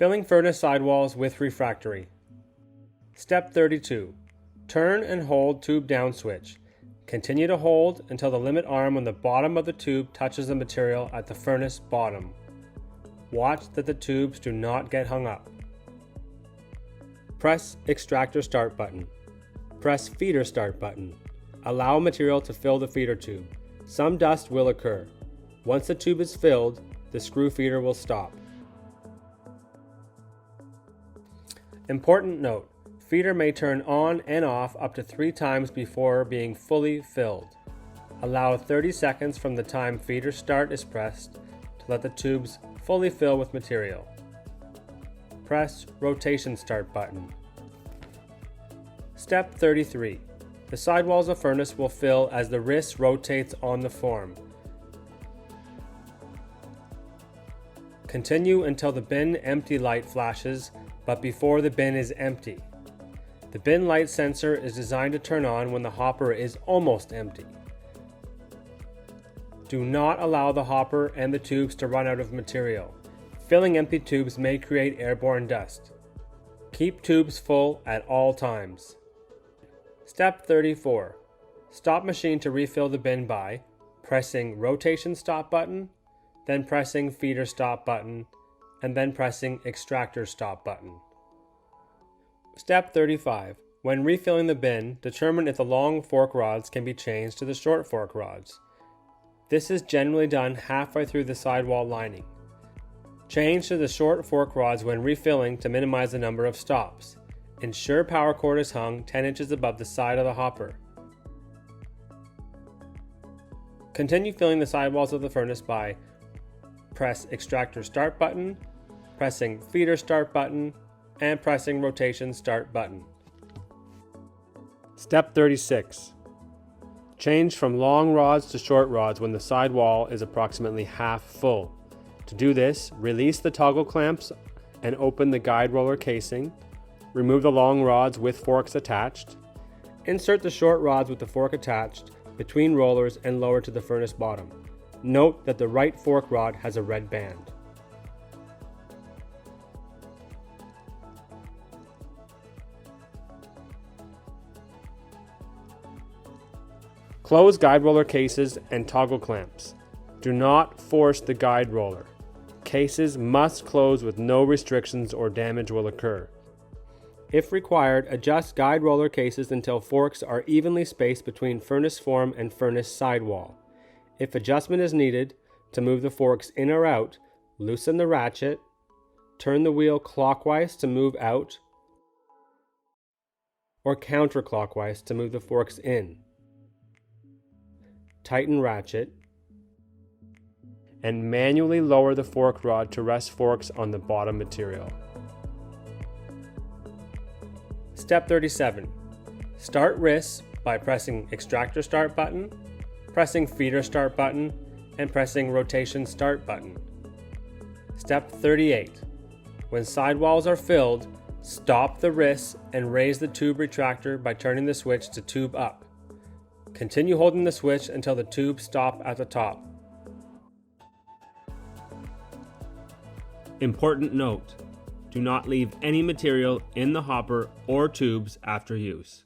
Filling furnace sidewalls with refractory. Step 32. Turn and hold tube down switch. Continue to hold until the limit arm on the bottom of the tube touches the material at the furnace bottom. Watch that the tubes do not get hung up. Press extractor start button. Press feeder start button. Allow material to fill the feeder tube. Some dust will occur. Once the tube is filled, the screw feeder will stop. Important note: feeder may turn on and off up to 3 times before being fully filled. Allow 30 seconds from the time feeder start is pressed to let the tubes fully fill with material. Press rotation start button. Step 33. The sidewalls of furnace will fill as the wrist rotates on the form. Continue until the bin empty light flashes, but before the bin is empty. The bin light sensor is designed to turn on when the hopper is almost empty. Do not allow the hopper and the tubes to run out of material. Filling empty tubes may create airborne dust. Keep tubes full at all times. Step 34. Stop machine to refill the bin by pressing rotation stop button, then pressing feeder stop button, and then pressing extractor stop button. Step 35. When refilling the bin, determine if the long fork rods can be changed to the short fork rods. This is generally done halfway through the sidewall lining. Change to the short fork rods when refilling to minimize the number of stops. Ensure power cord is hung 10 inches above the side of the hopper. Continue filling the sidewalls of the furnace by press extractor start button, pressing feeder start button, and pressing rotation start button. Step 36. Change from long rods to short rods when the sidewall is approximately half full. To do this, release the toggle clamps and open the guide roller casing. Remove the long rods with forks attached. Insert the short rods with the fork attached between rollers and lower to the furnace bottom. Note that the right fork rod has a red band. Close guide roller cases and toggle clamps. Do not force the guide roller. Cases must close with no restrictions or damage will occur. If required, adjust guide roller cases until forks are evenly spaced between furnace form and furnace sidewall. If adjustment is needed, to move the forks in or out, loosen the ratchet, turn the wheel clockwise to move out, or counterclockwise to move the forks in. Tighten ratchet, and manually lower the fork rod to rest forks on the bottom material. Step 37. Start wrists by pressing extractor start button, pressing feeder start button, and pressing rotation start button. Step 38. When sidewalls are filled, stop the wrists and raise the tube retractor by turning the switch to tube up. Continue holding the switch until the tubes stop at the top. Important note: do not leave any material in the hopper or tubes after use.